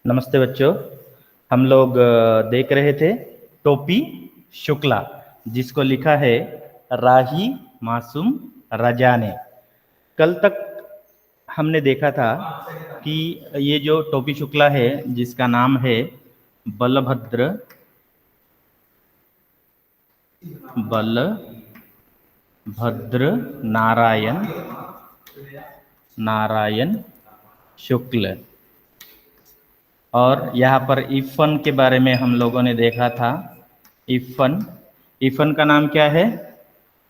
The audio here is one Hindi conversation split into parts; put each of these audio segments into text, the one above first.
नमस्ते बच्चों। हम लोग देख रहे थे टोपी शुक्ला, जिसको लिखा है राही मासूम रजा ने। कल तक हमने देखा था कि ये जो टोपी शुक्ला है, जिसका नाम है बलभद्र नारायण शुक्ल, और यहाँ पर इफ़न के बारे में हम लोगों ने देखा था। इफ़न का नाम क्या है?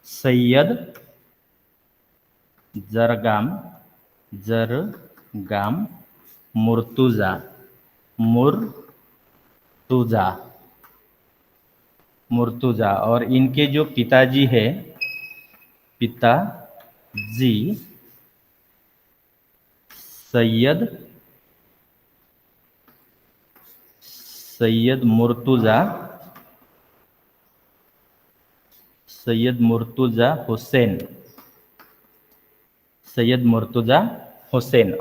सैयद जरगाम मुर्तुजा। और इनके जो पिताजी है, पिताजी सैयद मुर्तुजा हुसैन।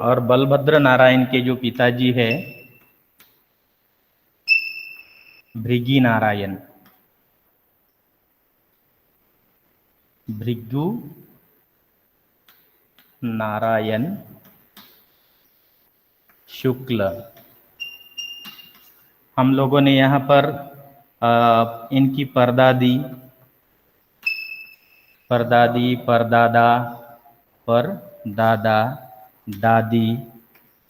और बलभद्र नारायण के जो पिताजी है भृगु नारायण शुक्ल। हम लोगों ने यहाँ पर इनकी परदादा, दादी,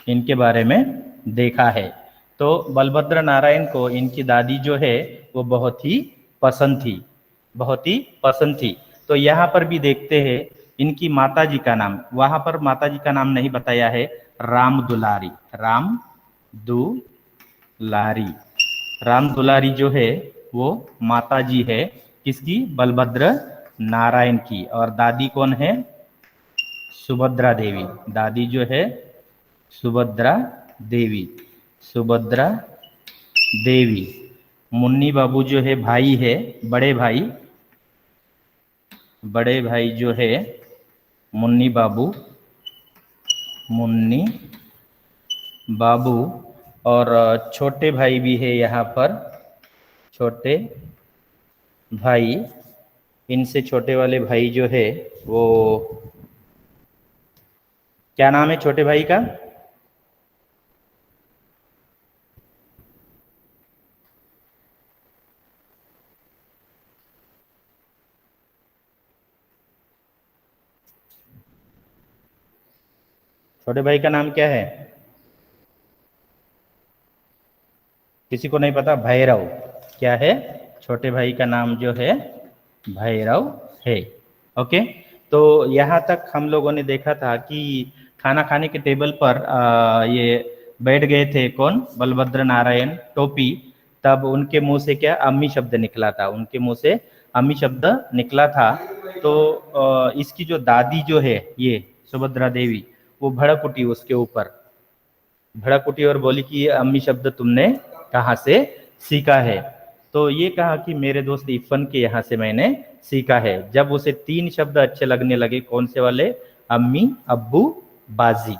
इनके बारे में देखा है। तो बलभद्र नारायण को इनकी दादी जो है वो बहुत ही पसंद थी। तो यहाँ पर भी देखते हैं इनकी माताजी का नाम, वहाँ पर माताजी का नाम नहीं बताया है, राम दुलारी जो है वो माताजी है किसकी? बलभद्र नारायण की। और दादी कौन है? सुभद्रा देवी। दादी जो है सुभद्रा देवी। मुन्नी बाबू जो है भाई है, बड़े भाई जो है मुन्नी बाबू। और छोटे भाई भी है यहाँ पर, छोटे भाई। इनसे छोटे वाले भाई जो है वो क्या नाम है छोटे भाई का? छोटे भाई का नाम क्या है? किसी को नहीं पता? भैरव। क्या है? छोटे भाई का नाम जो है भैरव है। ओके, तो यहाँ तक हम लोगों ने देखा था कि खाना खाने के टेबल पर ये बैठ गए थे। कौन? बलभद्र नारायण टोपी। तब उनके मुंह से क्या? अम्मी शब्द निकला था। तो इसकी जो दादी जो है ये सुभद्रा देवी, वो भड़क उठी उसके ऊपर, और बोली कि ये अम्मी शब्द तुमने कहाँ से सीखा है? तो ये कहा कि मेरे दोस्त इफ़न के यहाँ से मैंने सीखा है। जब उसे 3 शब्द अच्छे लगने लगे, कौन से वाले? अम्मी, अब्बू, बाजी।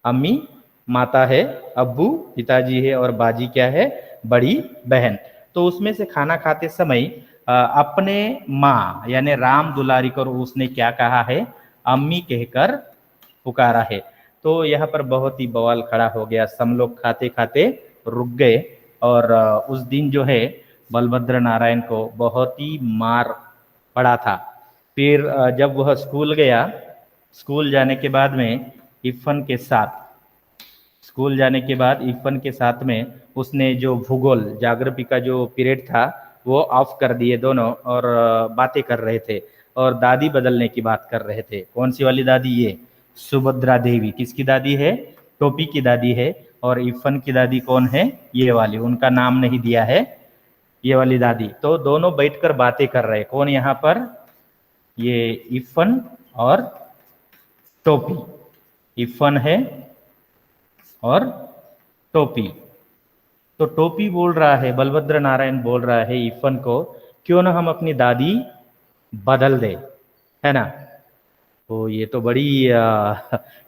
अम्मी माता है, अब्बू पिताजी है, और बाजी क्या है? बड़ी बहन। तो उसमें से खाना खाते समय अपने माँ यानी राम दुलारी को उसने क्या कहा है? अम्मी कहकर पुकारा है। तो यहाँ पर बहुत ही बवाल खड़ा हो गया, सब लोग खाते खाते रुक गए। और उस दिन जो है बलभद्र नारायण को बहुत ही मार पड़ा था। फिर जब वह स्कूल गया, स्कूल जाने के बाद में इफ़न के साथ में उसने जो भूगोल जाग्रफी का जो पीरियड था वो ऑफ कर दिए दोनों, और बातें कर रहे थे और दादी बदलने की बात कर रहे थे। कौन सी वाली दादी? ये सुभद्रा देवी। किसकी दादी है? टोपी की दादी है। और इफ़न की दादी कौन है? ये वाली, उनका नाम नहीं दिया है, ये वाली दादी। तो दोनों बैठकर बातें कर रहे। कौन यहाँ पर? ये इफ़न और टोपी। इफ़न है और टोपी। तो टोपी बोल रहा है, बलभद्र नारायण बोल रहा है इफ़न को, क्यों ना हम अपनी दादी बदल दे, है ना? तो ये तो बड़ी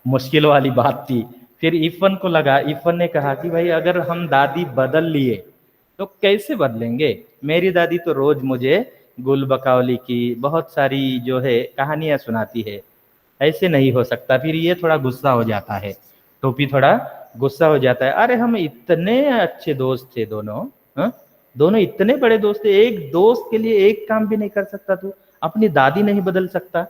मुश्किल वाली बात थी फिर इरफान को लगा, इरफान ने कहा कि भाई अगर हम दादी बदल लिए तो कैसे बदलेंगे, मेरी दादी तो रोज मुझे गुल बकौली की बहुत सारी जो है कहानियां सुनाती है, ऐसे नहीं हो सकता। फिर ये थोड़ा गुस्सा हो जाता है, टोपी थोड़ा गुस्सा हो जाता है, अरे हम इतने अच्छे दोस्त थे दोनों, हाँ? दोनों इतने बड़े दोस्त थे, एक दोस्त के लिए एक काम भी नहीं कर सकता तू, अपनी दादी नहीं बदल सकता।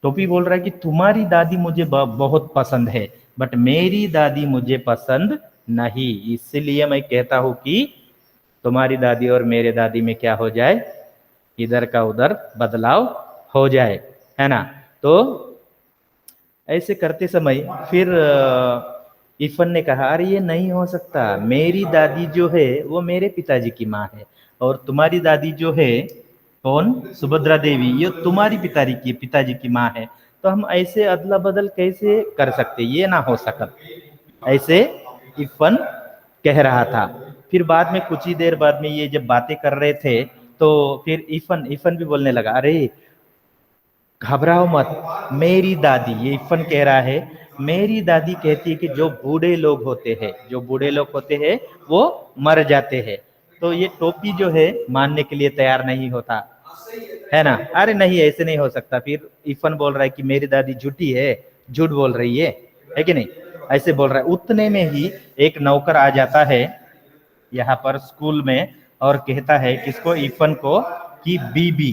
टोपी बोल रहा है कि तुम्हारी दादी मुझे बहुत पसंद है, बट मेरी दादी मुझे पसंद नहीं, इसलिए मैं कहता हूं कि तुम्हारी दादी और मेरे दादी में क्या हो जाए, इधर का उधर बदलाव हो जाए, है ना। तो ऐसे करते समय फिर इरफान ने कहा, अरे ये नहीं हो सकता, मेरी दादी जो है वो मेरे पिताजी की माँ है, और तुम्हारी दादी जो है कौन, सुभद्रा देवी, ये तुम्हारी पिताजी की माँ है, तो हम ऐसे अदला बदल कैसे कर सकते, ये ना हो सकता, ऐसे इरफान कह रहा था। फिर बाद में कुछ ही देर बाद में ये जब बातें कर रहे थे तो फिर इरफान इरफान भी बोलने लगा, अरे घबराओ मत, मेरी दादी, ये इरफान कह रहा है, मेरी दादी कहती है कि जो बूढ़े लोग होते हैं, जो बूढ़े लोग होते हैं वो मर जाते हैं। तो ये टोपी जो है मानने के लिए तैयार नहीं होता है ना, अरे नहीं ऐसे नहीं हो सकता। फिर इरफान बोल रहा है कि मेरी दादी झूठी है, झूठ बोल रही है कि नहीं, ऐसे बोल रहा है। उतने में ही एक नौकर आ जाता है यहाँ पर स्कूल में और कहता है किसको, इरफान को, कि बीबी,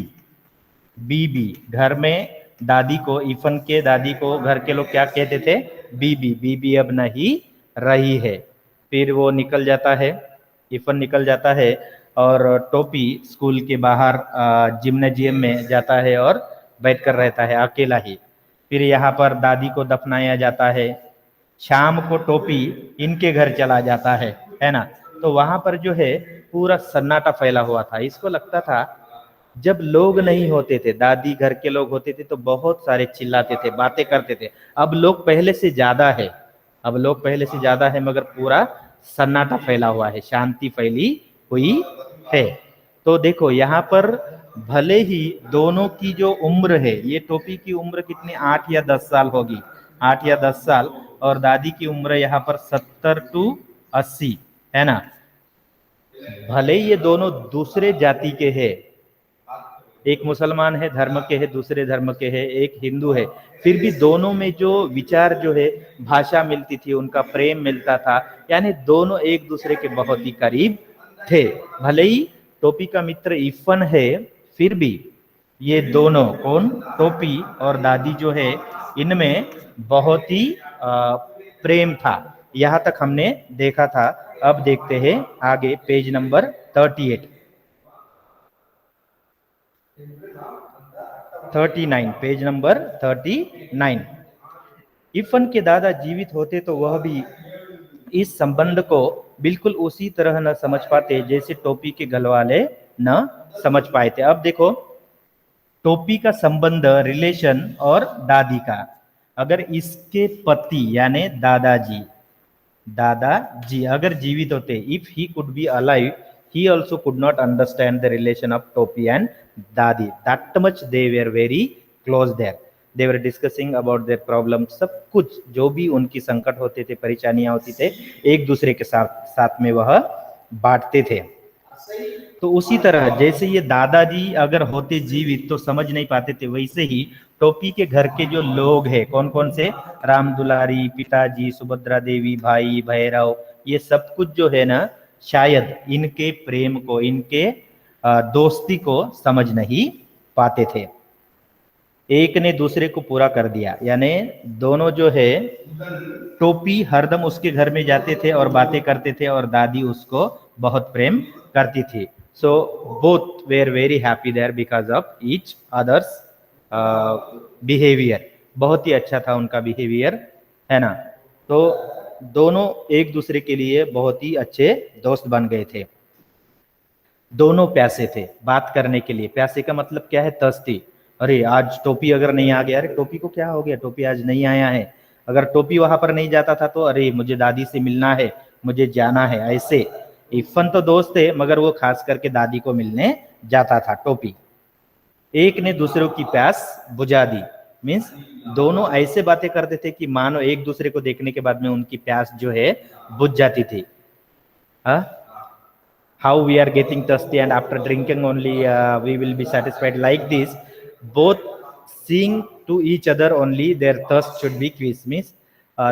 बीबी घर में दादी को, इरफान के दादी को घर के लोग क्या कहते थे, बीबी, बीबी अब नहीं रही है। फिर वो निकल जाता है, इरफान निकल जाता है और टोपी स्कूल के बाहर जिम्नेजियम में जाता है और बैठकर रहता है अकेला ही। फिर यहाँ पर दादी को दफनाया जाता है, शाम को टोपी इनके घर चला जाता है ना। तो वहां पर जो है पूरा सन्नाटा फैला हुआ था, इसको लगता था जब लोग नहीं होते थे, दादी घर के लोग होते थे तो बहुत सारे चिल्लाते थे, बातें करते थे, अब लोग पहले से ज्यादा है, अब लोग पहले से ज्यादा है मगर पूरा सन्नाटा फैला हुआ है, शांति फैली हुई है। तो देखो यहाँ पर भले ही दोनों की जो उम्र है, ये टोपी की उम्र कितनी, 8 या 10 साल होगी, 8 या 10 साल, और दादी की उम्र यहाँ पर 70 to 80 है ना। भले ये दोनों दूसरे जाति के हैं, एक मुसलमान है धर्म के है, दूसरे धर्म के है, एक हिंदू है, फिर भी दोनों में जो विचार जो है, भाषा मिलती थी, उनका प्रेम मिलता था, यानी दोनों एक दूसरे के बहुत ही करीब थे। भले ही टोपी का मित्र इरफान है, फिर भी ये दोनों कौन, टोपी और दादी जो है, इनमें बहुत ही प्रेम था। यहां तक हमने देखा था। अब देखते हैं आगे, page number 38, 39, page number 39। Irfan के दादा जीवित होते तो वह भी इस संबंध को बिल्कुल उसी तरह न समझ पाते जैसे टोपी के घरवाले न समझ पाए थे। अब देखो टोपी का संबंध, रिलेशन और दादी का, अगर इसके पति यानी दादाजी, दादाजी अगर जीवित होते, if he could be alive, he also could not understand the relation of Topi and Dadi. That much they were very close there. They were discussing about their problems. सब कुछ जो भी उनकी संकट होते थे, परेशानियां होती थे, एक दूसरे के साथ साथ में वह बांटते थे। तो उसी तरह जैसे ये दादाजी अगर होते जीवित तो समझ नहीं पाते थे, वैसे ही टोपी के घर के जो लोग हैं, कौन कौन से, राम दुलारी, पिताजी, सुभद्रा देवी, भाई भैरव, ये सब कुछ जो है ना, शायद इनके प्रेम को, इनके दोस्ती को समझ नहीं पाते थे। एक ने दूसरे को पूरा कर दिया, यानी दोनों जो है, टोपी हरदम उसके घर में जाते थे और बातें करते थे और दादी उसको बहुत प्रेम करती थी। So both were very happy there because of each others behaviour. बहुत ही अच्छा था उनका बिहेवियर, है ना। तो दोनों एक दूसरे के लिए बहुत ही अच्छे दोस्त बन गए थे। दोनों प्यासे थे बात करने के लिए। प्यासे का मतलब क्या है, तस्ती। अरे आज टोपी अगर नहीं आ गया, अरे टोपी को क्या हो गया, टोपी आज नहीं आया है। अगर टोपी वहां पर नहीं जाता था तो अरे मुझे दादी से मिलना है, मुझे जाना है, ऐसे। इरफान तो दोस्त थे मगर वो खास करके दादी को मिलने जाता था टोपी। एक ने दूसरों की प्यास बुझा दी। मीन्स दोनों ऐसे बातें करते थे कि मानो एक दूसरे को देखने के बाद में उनकी प्यास जो है बुझ जाती थी. How we are getting thirsty and after drinking only we will be satisfied, like this. Both seeing to each other only their thirst should be quenched, means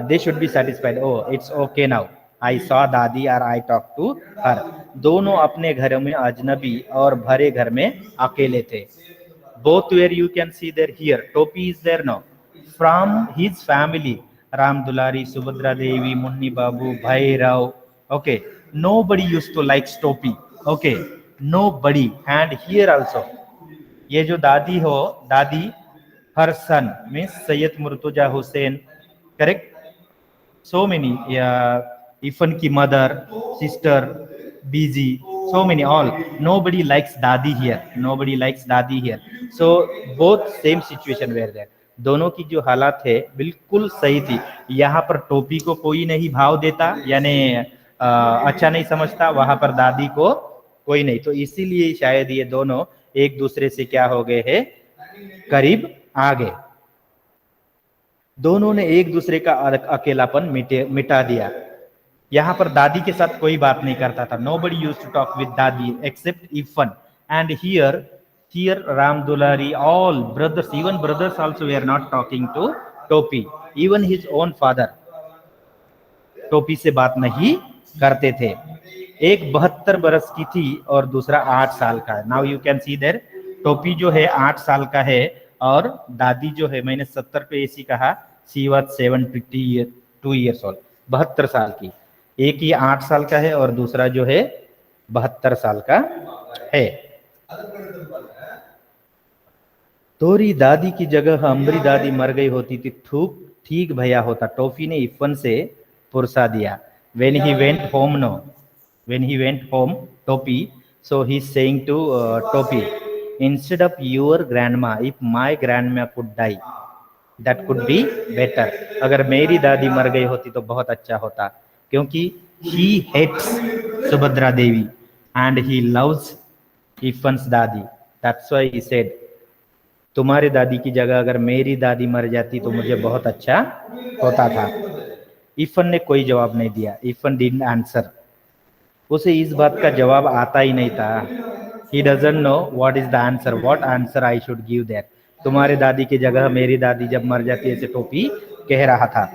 they should be satisfied. Oh, it's okay now, I saw dadi or I talked to her. दोनों अपने घर में अजनबी और भरे घर में अकेले थे. Both where you can see there. Here Topi is there now. From his family, Ram Dulari, Subhadra Devi, Munni Babu, Bhairav. Okay, nobody used to like Topi. Okay, nobody. And here also, ये जो दादी हो, दादी, her son means Sayyid Murtuza Hussain, correct? So many, Ifan ki mother, sister, Biji, so many, all. Nobody likes dadi here. Nobody likes dadi here. So both same situation were there. दोनों की जो हालात है बिल्कुल सही थी. यहाँ पर टोपी को कोई नहीं भाव देता, यानी अच्छा नहीं समझता, वहां पर दादी को कोई नहीं. तो इसीलिए शायद ये दोनों एक दूसरे से क्या हो गए हैं, करीब आ गए. दोनों ने एक दूसरे का अकेलापन मिटा दिया. यहाँ पर दादी के साथ कोई बात नहीं करता था. Nobody used to talk with दादी except Ifan. And here Ram Dulari, all brothers, even brothers also were not talking to Topi. Even his own father टोपी से बात नहीं करते थे. एक 72 बरस की थी और दूसरा 8 साल का है. Now you can see there, Topi जो है 8 साल का है और दादी जो है, मैंने 70 पे ऐसी कहा, शी वाज 72 ईयर्स ओल्ड, 72 साल की. एक ही 8 साल का है और दूसरा जो है 72 साल का है. तोरी दादी की जगह अम्बरी दादी मर गई होती थी, ठीक भैया होता. टोपी ने इफन से पुरसा दिया. when he went home Topi, so he's saying to Topi, instead of your grandma, if my grandma could die, that could be better. अगर मेरी दादी मर गई होती तो बहुत अच्छा होता, क्योंकि he hates Subhadra Devi and he loves Ifan's दादी. That's why he said, तुम्हारी दादी की जगह अगर मेरी दादी मर जाती तो मुझे बहुत अच्छा होता था. इफन ने कोई जवाब नहीं दिया. इफन डिडंट आंसर. उसे इस बात का जवाब आता ही नहीं था. He doesn't know what is the answer, what answer I should give their. तुम्हारी दादी की जगह मेरी दादी जब मर जाती है, ऐसे टोपी कह रहा था.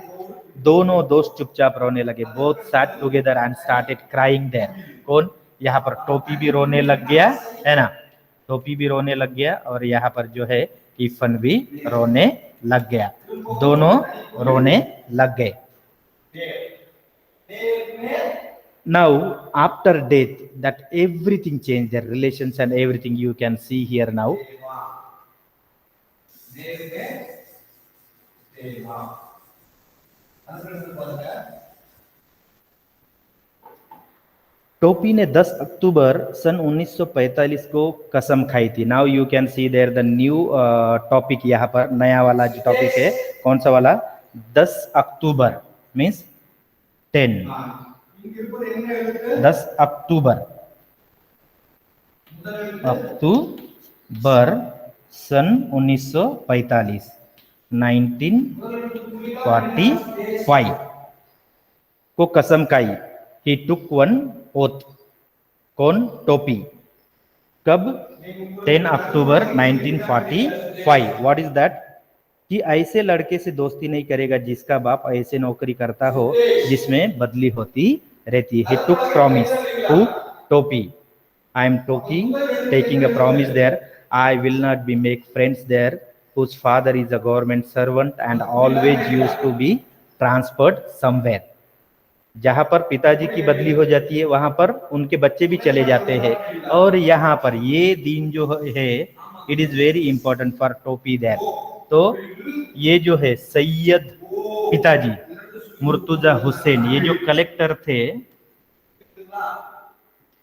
दोनों दोस्त चुपचाप रोने लगे. Both sat together and started crying there. कौन? यहाँ पर टोपी भी रोने लग गया है ना, टोपी भी रोने लग गया और यहाँ पर जो है इफन भी रोने लग गया. दोनों रोने लग गए. Now after death, that everything changed, their relations and everything you can see here now. टोपी ने 10 अक्टूबर सन 1945 को कसम खाई थी. Now you can see there the new topic. यहाँ पर नया वाला जो टॉपिक है, कौन सा वाला? 10 अक्टूबर मीन्स 10. 10 अक्टूबर सन 1945, 1945 को कसम खाई. ही टुक वन ओथ. कौन? टोपी. कब? 10 अक्टूबर 1945. What is that? कि ऐसे लड़के से दोस्ती नहीं करेगा जिसका बाप ऐसे नौकरी करता हो जिसमें बदली होती रहती है. टुक promise to Topi. I am taking a promise there. I will not be make friends there whose father is a government servant and always used to be transferred somewhere. जहां पर पिताजी की बदली हो जाती है वहां पर उनके बच्चे भी चले जाते हैं. और यहाँ पर ये दिन जो है, it is very important for टोपी देयर. तो ये जो है सैयद पिताजी मुर्तुजा हुसैन, ये जो कलेक्टर थे,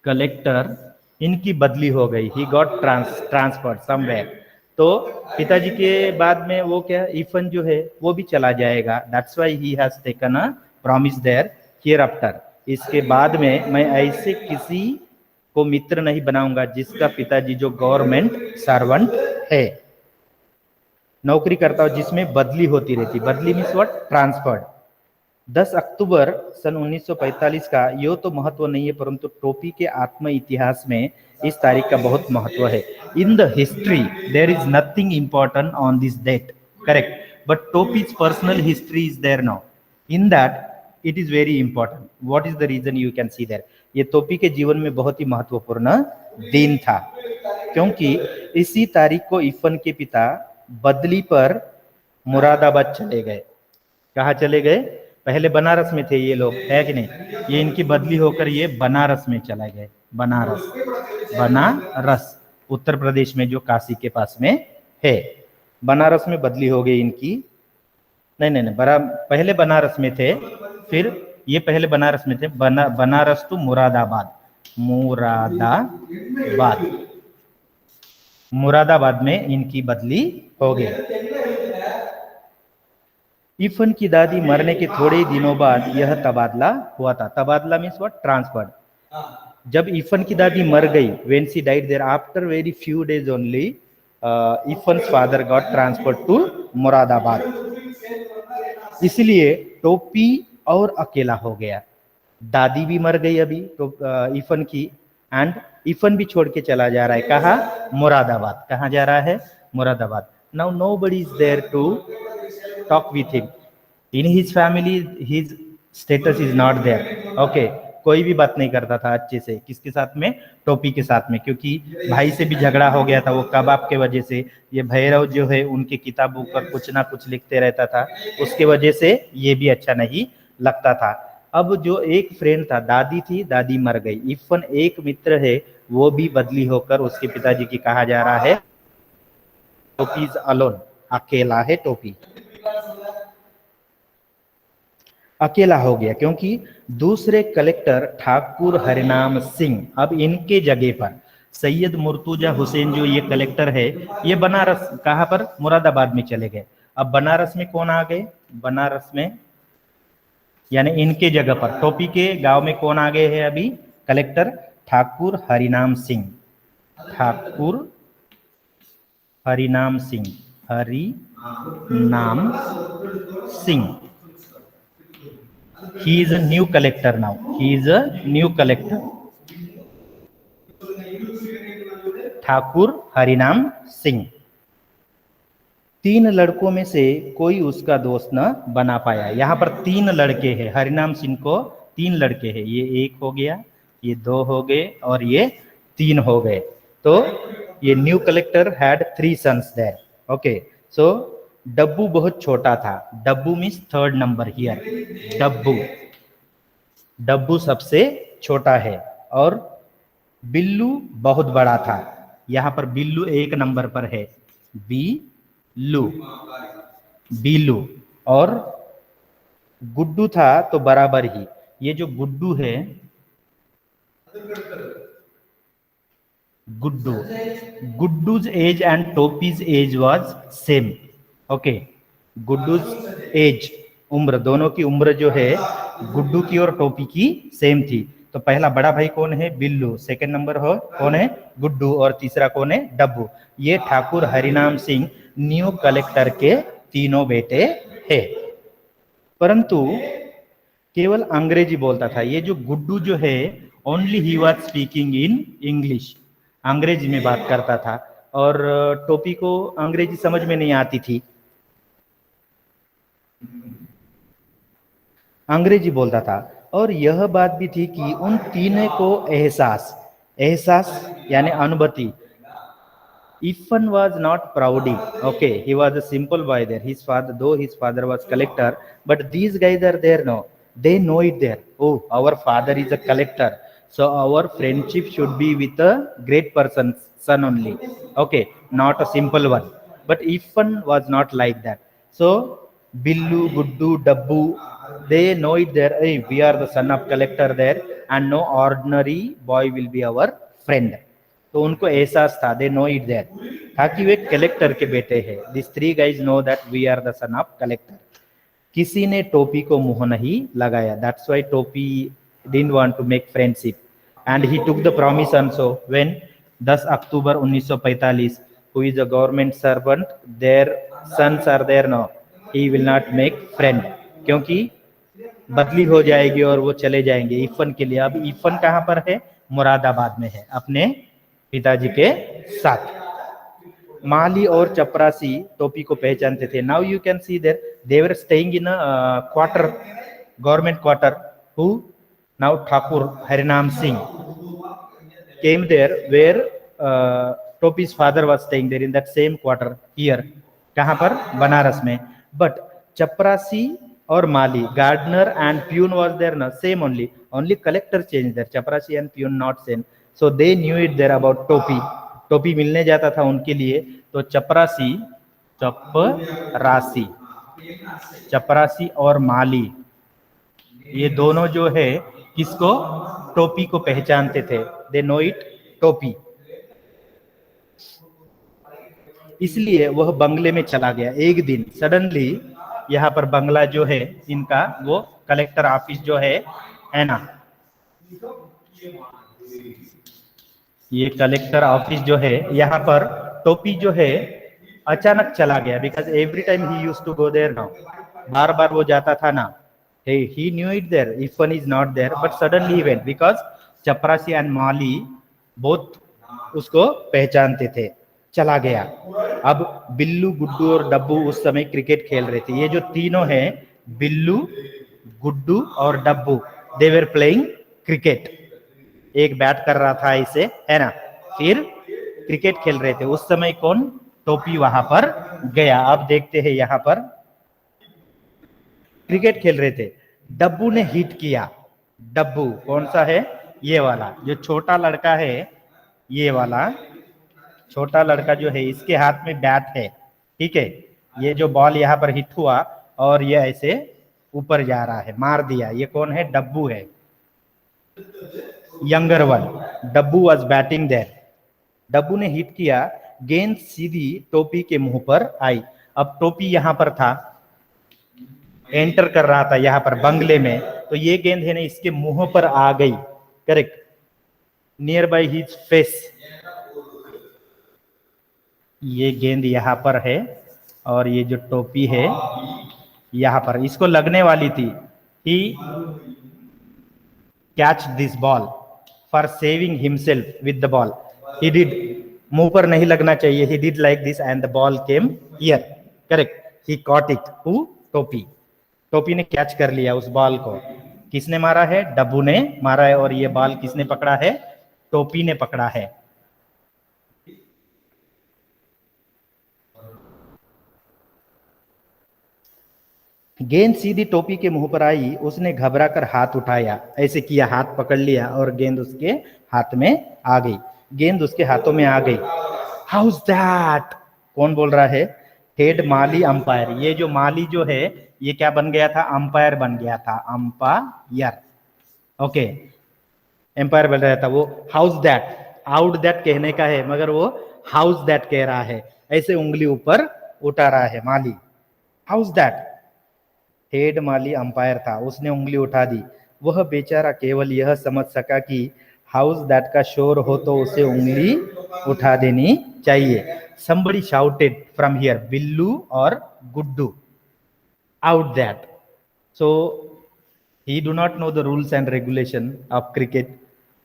कलेक्टर, इनकी बदली हो गई. He got transferred somewhere. तो पिताजी के बाद में वो क्या, इफन जो है वो भी चला जाएगा. That's why he has taken a promise there hereafter. इसके बाद में मैं ऐसे किसी को मित्र नहीं बनाऊंगा जिसका पिताजी जो गवर्नमेंट सर्वेंट है. नौकरी करता हूँ जिसमें बदली होती रहती। बदली मीन्स व्हाट? ट्रांसफर्ड। 10 अक्टूबर सन 1945 का यो तो महत्व नहीं है, परंतु टोपी के आत्म इतिहास में इस तारीख का बहुत महत्व है। In the history there is nothing important on this date, correct, but Topi's personal history is there now, in that it is very important. What is the reason? You can see there. ये टोपी के जीवन में बहुत ही महत्वपूर्ण दिन था, क्योंकि इसी तारीख को इरफान के पिता बदली पर मुरादाबाद चले गए। कहाँ चले गए? पहले बनारस में थे ये लोग, है कि नहीं? ये इनकी बदली होकर ये बनारस में चले गए। बनारस, बनारस उत्तर प्रदेश में जो काशी के पास में है, बनारस में बदली हो गई इनकी। नहीं, पहले बनारस में थे, फिर ये पहले बनारस में थे, बनारस टू मुरादाबाद, मुरादाबाद में इनकी बदली हो गई। इरफान की दादी मरने के थोड़े ही दिनों बाद यह तबादला हुआ था। तबादला मीन्स व्हाट? ट्रांसफर। जब इरफान की दादी मर गई, when she died there after very few days only, Irfan's father got transferred to Moradabad. इसलिए टोपी और अकेला हो गया। दादी भी मर गई अभी तो इरफान की, एंड इरफान भी छोड़ के चला जा रहा है। कहाँ? मुरादाबाद। कहाँ जा रहा है? Moradabad. Now nobody is there to talk with him. In his family, his status is not there. Okay, कोई भी बात नहीं करता था अच्छे से। किसके साथ में? टोपी के साथ में, क्योंकि भाई से भी झगड़ा हो गया था वो कबाब के वजह से। ये भैरव जो है उनकी किताबों पर कुछ ना कुछ लिखते रहता था, उसके वजह से ये भी अच्छा नहीं लगता था। अब जो एक फ्रेंड था, दादी थी, दादी मर गई। इरफान एक मित्र है, वो भी बदली होकर उसके पिताजी की कहा जा रहा है टोपी इज अलोन, अकेला है टोपी, अकेला हो गया, क्योंकि दूसरे कलेक्टर ठाकुर हरिनाम सिंह अब इनके जगह पर सैयद मुर्तुजा हुसैन जो ये कलेक्टर है, ये बनारस, कहां पर? मुरादाबाद में चले गए। अब बनारस में कौन आ गए? बनारस में यानी इनके जगह पर टोपी के गांव में कौन आ गए हैं अभी? कलेक्टर ठाकुर हरिनाम सिंह। ठाकुर हरिनाम सिंह, हरिनाम Singh. He is a new collector now. He is a new collector. Thakur Harinam Singh. 3 लड़कों में से कोई उसका दोस्त न बना पाया। यहाँ पर 3 लड़के हैं, हरिनाम सिंह को 3 लड़के हैं। ये 1 हो गया, ये 2 हो गए और ये 3 हो गए। तो ये new collector had 3 sons there. Okay, so Dabbu बहुत छोटा था। Dabbu means 3rd number here. Dabbu सबसे छोटा है, और बिल्लू बहुत बड़ा था। यहाँ पर बिल्लू 1 नंबर पर है, बिल्लू। और गुड्डू था तो बराबर ही। ये जो गुड्डू है, Guddu's age and Topi's age was same. Okay, Guddu's age, उम्र, दोनों की उम्र जो है गुड्डू की और टोपी की सेम थी। तो पहला बड़ा भाई कौन है? बिल्लू। सेकंड नंबर हो कौन है? गुड्डू। और तीसरा कौन है? डब्बू। ये ठाकुर हरिनाम सिंह न्यू कलेक्टर के तीनों बेटे हैं। परंतु केवल अंग्रेजी बोलता था। ये जो गुड्डू जो है, only he was speaking in English, अंग्रेजी में बात करता था, और टोपी को अंग्रेजी समझ में नहीं आती थी, अंग्रेजी बोलता था। और यह बात भी थी कि उन तीनों को एहसास यानी अनुभूति। Ifan was not proudy. Okay, he was a simple boy there. Though his father was collector, but these guys are there now. They know it there. Oh, our father is a collector, so our friendship should be with a great person's son only. Okay, not a simple one. But Ifan was not like that. So Billu, Guddu, Dabbu, they know it there. Hey, we are the son of collector there, and no ordinary boy will be our friend. तो उनको एहसास था, दे नो इट देयर, था कि वे कलेक्टर के बेटे हैं। This 3 guys know that we are the son of collector. किसी ने टोपी को मुंह नहीं लगाया। That's why Topi didn't want to make friendship, and he took the promise also when 10 October 1945 who is a government servant, their sons are there, no, he will not make friend, क्योंकि बदली हो जाएगी और वो चले जाएंगे इफन के लिए। अब इफन कहां पर है? मुरादाबाद में है, अपने पिताजी के साथ। माली और चपरासी टोपी को पहचानते थे। Now you can see there they were staying in a quarter, government quarter. Who? Now Thakur Harinam Singh came there where Topi's father was staying there in that same quarter here. कहां पर? बनारस में। But चपरासी और माली, gardener and peon was there, na, same only collector changed there, चपरासी and peon not same, so they knew it there about टोपी। टोपी मिलने जाता था उनके लिए, तो चपरासी और माली ये दोनों जो है किसको? टोपी को पहचानते थे। दे नो इट टोपी। इसलिए वह बंगले में चला गया। एक दिन सडनली यहाँ पर बंगला जो है इनका, वो कलेक्टर ऑफिस जो है ना, ये कलेक्टर ऑफिस जो है, यहाँ पर टोपी जो है अचानक चला गया। Because every time he used to go there now, बार बार वो जाता था ना। he knew it there, Ifan is not there, but suddenly he went because चपरासी and माली both उसको पहचानते थे। चला गया। अब बिल्लू, गुड्डू और डब्बू उस समय क्रिकेट खेल रहे थे। ये जो तीनों हैं, बिल्लू, गुड्डू और डब्बू, दे वर प्लेइंग क्रिकेट। एक बैट कर रहा था इसे, है ना, फिर क्रिकेट खेल रहे थे। उस समय कौन? टोपी वहां पर गया। अब देखते हैं यहाँ पर क्रिकेट खेल रहे थे, डब्बू ने हिट किया। डब्बू कौन सा है? ये वाला जो छोटा लड़का है, ये वाला छोटा लड़का जो है, इसके हाथ में बैट है, ठीक है। ये जो बॉल यहाँ पर हिट हुआ और ये ऐसे ऊपर जा रहा है, मार दिया। ये कौन है? डब्बू है, younger one. Dabbu was batting there. Dabbu ने हिट किया, गेंद सीधी टोपी के मुंह पर आई। अब टोपी यहां पर था, एंटर कर रहा था यहाँ पर बंगले में, तो ये गेंद है ना इसके मुंह पर आ गई, correct, near by his face. ये गेंद यहाँ पर है और ये जो टोपी है यहाँ पर इसको लगने वाली थी। He catch this ball for saving himself with the ball. He did, मुंह पर नहीं लगना चाहिए, he did like this and the ball came here, correct. He caught it. Who? Topi. Topi ने कैच कर लिया उस बॉल को। किसने मारा है? डब्बू ने मारा है। और ये बॉल किसने पकड़ा है? टोपी ने पकड़ा है। गेंद सीधी टोपी के मुंह पर आई, उसने घबरा कर हाथ उठाया, ऐसे किया, हाथ पकड़ लिया और गेंद उसके हाथ में आ गई। गेंद उसके हाथों में आ गई। House that? कौन बोल रहा है? हेड माली अंपायर। ये जो माली जो है ये क्या बन गया था? अंपायर बन गया था, अंपायर। ओके, एम्पायर बन रहा था वो। हाउस दैट, आउट दैट कहने का है मगर वो हाउस दैट कह रहा है, ऐसे उंगली ऊपर उठा रहा है माली। How's that? हेड माली अंपायर था, उसने उंगली उठा दी। वह बेचारा केवल यह समझ सका कि हाउस दैट का शोर हो तो उसे उंगली उठा देनी चाहिए। somebody shouted from here, Billu और Guddu, out that. So he do not know the rules and regulation of cricket.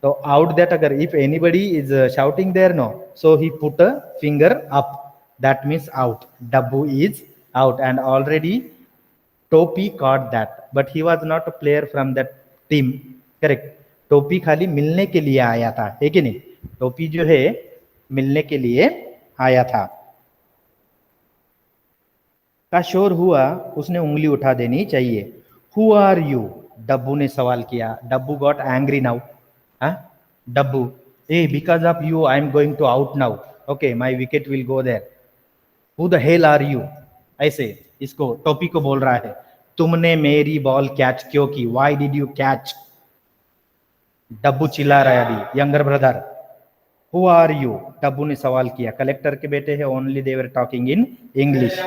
So out that, agar if anybody is shouting there, no, so he put a finger up, that means out. Dabbu is out, and already Topi caught that, but he was not a player from that team, correct. टोपी खाली मिलने के लिए आया था, है कि नहीं? टोपी जो है मिलने के लिए आया था। का शोर हुआ, उसने उंगली उठा देनी चाहिए। Who are you? डब्बू ने सवाल किया। Dabbu got angry now. Dabbu, a because of you I am going to out now, okay, my wicket will go there. Who the hell are you? ऐसे इसको टोपी को बोल रहा है, तुमने मेरी बॉल कैच क्यों की? Why did you catch? Dabbu चिल्ला रहा है अभी, younger brother. Who are you? Dabbu ने सवाल किया। कलेक्टर के बेटे हैं, only they were talking in English.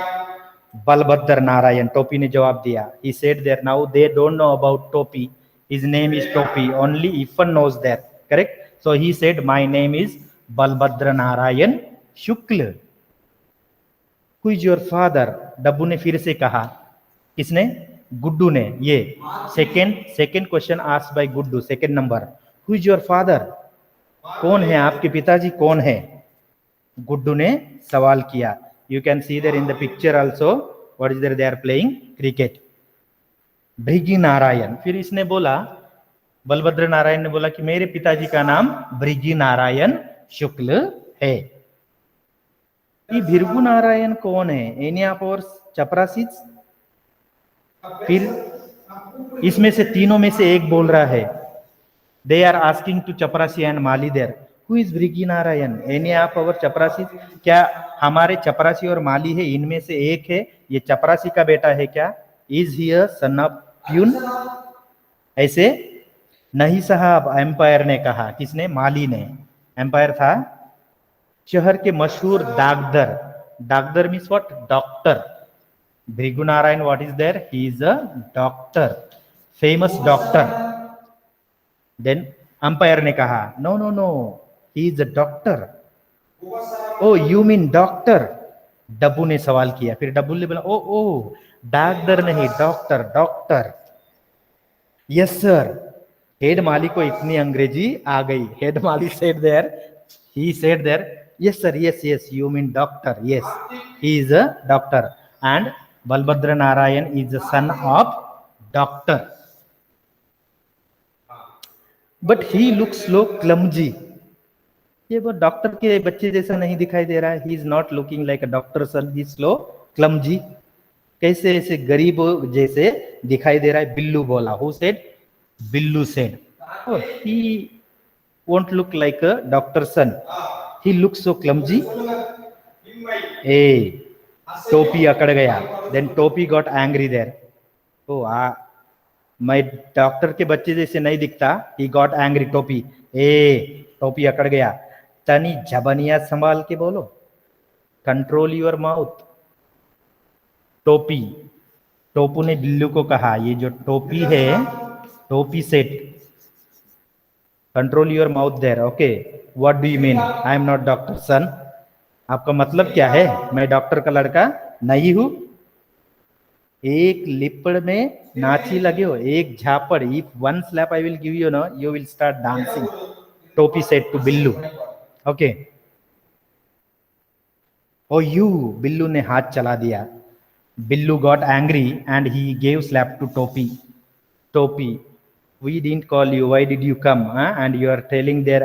Balbhadra Narayan, Topi ने जवाब दिया। He said there, now they don't know about Topi, his name is Topi, only Iffan knows that, correct. So he said my name is Balbhadra Narayan Shukla, who is your father? डब्बू ने फिर से कहा। किसने? गुड्डू ने। ये second question asked by Guddu, second number. Who is your father? कौन है आपके पिताजी, कौन है? गुड्डू ने सवाल किया। You can see there in the picture also what is there, they are playing cricket. Bhrigu Narayan. फिर इसने बोला, बलभद्र नारायण ने बोला कि मेरे पिताजी का नाम भृगि नारायण शुक्ल है। ये भृगु नारायण कौन है? Any of our chaprasis? फिर इसमें से तीनों में से एक बोल रहा है, they are asking to chaprasi and mali there, who is Bhrigu Narayan? Any of our chaprasi? क्या हमारे चपरासी और माली है, इनमें से एक है, ये चपरासी का बेटा है क्या? Is he a son of peon? ऐसे नहीं साहब, एम्पायर ने कहा। किसने? माली ने। एम्पायर था शहर के मशहूर डाकदर। डाकदर means what? Doctor. Bhrigu Narayan what is there? He is a doctor, famous doctor. Then umpire ने कहा, no no no, he is a doctor. Oh you mean doctor? Dabbu ने सवाल किया। फिर डब्बू ने बोला, ओ ओ डाकदर नहीं, doctor, doctor. Yes sir. Head माली को इतनी अंग्रेजी आ गई। हेड माली said there, he said there, yes sir, yes you mean doctor, yes he is a doctor and Balbhadra Narayan is the son of doctor, but he looks so clumsy. ये वो डॉक्टर के बच्चे जैसा नहीं दिखाई दे रहा है। he is not looking like a doctor son, he is slow clumsy, कैसे ऐसे गरीब जैसे दिखाई दे रहा है। बिल्लू बोला। who said? Billu said, oh he won't look like a doctor son, he looks so clumsy. ए टोपी अकड़ गया। देन टोपी गॉट एंग्री देयर, ओ मैं डॉक्टर के बच्चे जैसे नहीं दिखता। He got angry. टोपी, ए टोपी अकड़ गया। तनी जबनिया संभाल के बोलो, कंट्रोल योर माउथ। टोपी, टोपू ने बिल्लू को कहा, ये जो टोपी है, Topi said, control your mouth there. Okay, what do you mean? I am not doctor son. आपका मतलब क्या है? मैं डॉक्टर का लड़का नहीं हूं। एक लिपड़ में नाची लगे हो, एक झापड़। If one slap I will give you no, you will start dancing. Topi said to Billu. Okay, oh you, Billu ने हाथ चला दिया। Billu got angry and he gave slap to Topi. Topi, we didn't call you, why did you come, and you are telling there,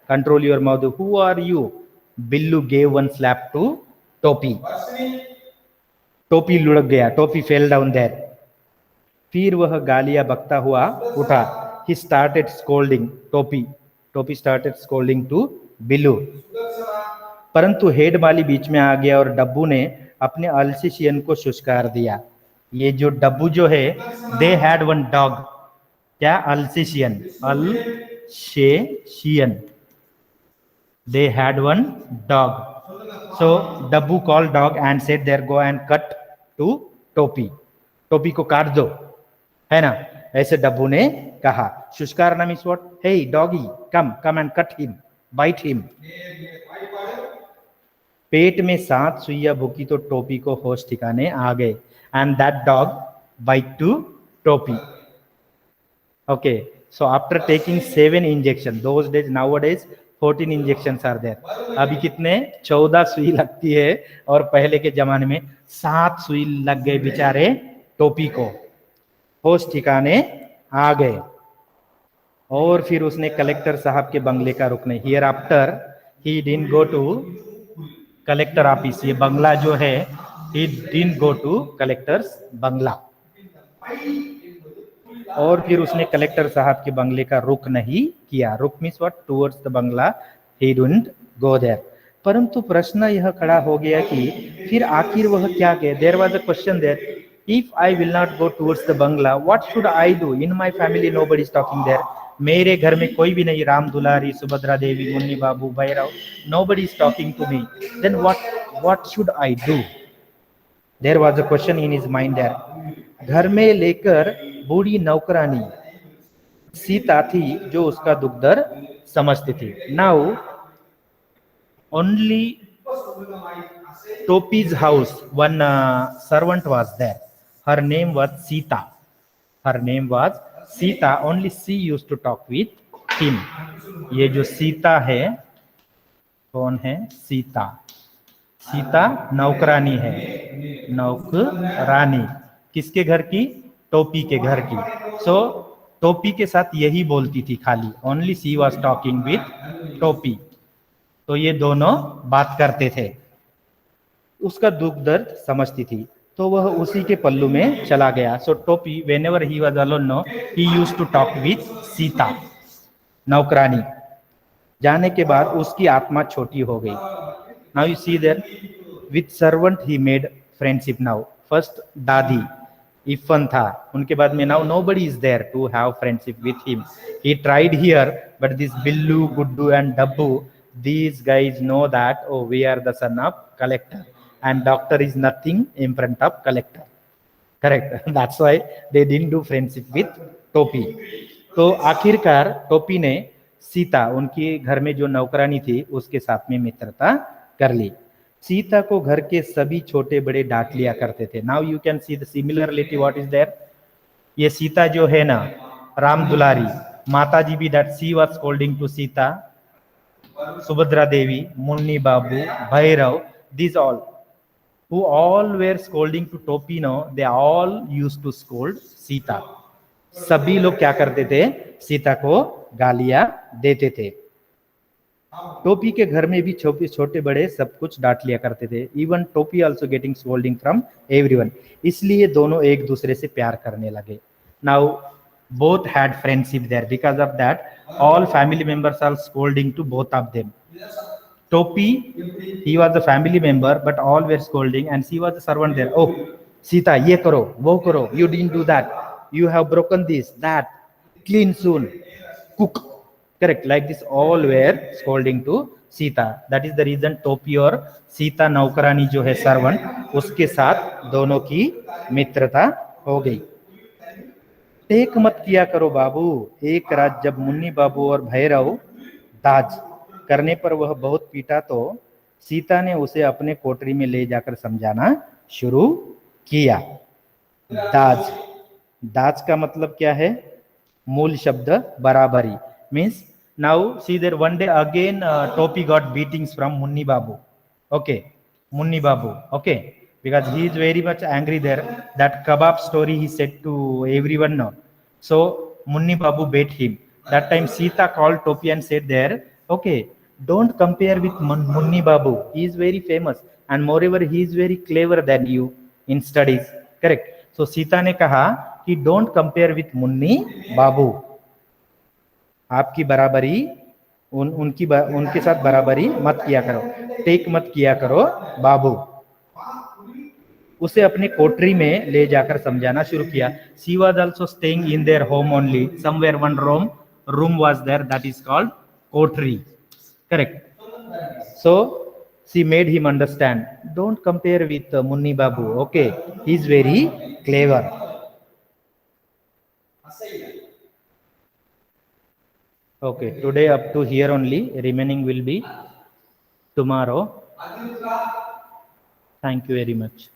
control your mouth, who are you? Billu gave one slap to टोपी। टोपी लुढ़क गया, टोपी फेल डाउन देयर। फिर वह गालियां बकता हुआ उठा। he started scolding टोपी, टोपी started scolding to बिल्लू। परंतु हेड माली बीच में आ गया और डब्बू ने अपने अल्सेशियन को शुष्कार दिया। ये जो डब्बू जो है, दे हैड वन डॉग। क्या? Alsatian, Alsatian. They had one dog, so Dabbu call dog and said there, go and cut to Topi. टोपी को काट दो, है ना? ऐसे डब्बू ने कहा। शुष्कार नाम is what? Hey doggy, come come and cut him, bite him. पेट में 7 सुइया भूकी तो टोपी को होश ठिकाने आ गए। And that dog bite to Topi. Okay, so after taking 7 injection, those days, nowadays 14 injections are there. अभी कितने? 14 सुई लगती है, और पहले के जमाने में 7 सुई लग गए बेचारे टोपी को। होश ठिकाने आ गए। और फिर उसने कलेक्टर साहब के बंगले का रुख नहीं। Hereafter he didn't go to collector office. ये बंगला जो है, he didn't go to collector's bungalow. और फिर उसने कलेक्टर साहब के बंगले का रुख नहीं किया। रुख means what? Towards the bungalow, he didn't go there. परंतु प्रश्न यह खड़ा हो गया कि फिर आखिर वह क्या कहे? There was a question there, if I will not go towards the bungalow, what should I do? In my family nobody is talking there. मेरे घर में कोई भी नहीं, Ram Dulari, Subhadra Devi, Munni Babu, Bhairav, nobody is talking to me. Then what should I do? There was a question in his mind there. घर में लेकर बूढ़ी नौकरानी सीता थी जो उसका दुख दर्द समझती थी। Now only Topi's house, one servant was there. Her name was Sita. Her name was Sita. Only she used to talk with him. ये जो सीता है कौन है? सीता. सीता नौकरानी है. नौकरानी किसके घर की? टोपी के घर की. सो टोपी के साथ यही बोलती थी खाली. Only she was talking with Topi. तो ये दोनों बात करते थे. उसका दुख दर्द समझती थी तो वह उसी के पल्लू में चला गया. So Topi whenever he was alone no he used to talk with Sita नौकरानी. जाने के बाद उसकी आत्मा छोटी हो गई. Now you see there with servant he made friendship. Now first dadi Iffan था, उनके बाद में now nobody is there to have friendship with him. He tried here but this Billu Guddu and Dabbu, these guys know that oh we are the son of collector and doctor is nothing in front of collector. Correct. That's why they didn't do friendship with टोपी. तो आखिरकार टोपी ने सीता, उनके घर में जो नौकरानी थी, उसके साथ में मित्रता कर ली. सीता को घर के सभी छोटे बड़े डांट लिया करते थे. Now you can see the similarity what is there. ये सीता जो है ना, राम दुलारी, माता जी भी that she was scolding to Sita, Subhadra Devi, Munni Babu, Bhairav, these all, who all were scolding to Topi, no, they all used to scold Sita. सभी लोग क्या करते थे? सीता को गालियां देते थे. टोपी के घर में भी छोटे बड़े सब कुछ डांट लिया करते थे. इवन टोपी also getting scolding from everyone. इसलिए दोनों एक दूसरे से प्यार करने लगे. Now both had friendship there. Because of that, all family members are scolding to both of them. Topi, he was a family member, but all were scolding, and she was a servant there. Oh, Sita, ye karo, wo karo, you didn't do that, you have broken this, that, clean soon, cook. Correct. Like this, all were scolding to Sita. That is the reason Topi और सीता नौकरानी जो है servant, उसके साथ दोनों की मित्रता हो गई. टेक मत किया करो बाबू. एक रात जब मुन्नी बाबू और भैरव दाज करने पर वह बहुत पीटा तो सीता ने उसे अपने कोठरी में ले जाकर समझाना शुरू किया. दाज, दाज का मतलब क्या है? मूल शब्द बराबरी. Means now see there one day again Topi got beatings from Munni Babu. Okay, Munni Babu. Okay, because he is very much angry there. That kebab story he said to everyone now. So Munni Babu beat him. That time Sita called Topi and said there, okay, don't compare with Munni Babu. He is very famous and moreover he is very clever than you in studies. Correct. So Sita ने कहा कि don't compare with Munni Babu. आपकी बराबरी उनके साथ बराबरी मत किया करो. टेक मत किया करो बाबू. उसे अपने कोठरी में ले जाकर समझाना शुरू किया. She was also staying in their home only. Somewhere one room was there that is called कोठरी. Correct. So she made him understand. Don't compare with Munni Babu. Okay, he is very clever. Okay, today up to here only. Remaining will be tomorrow. Thank you very much.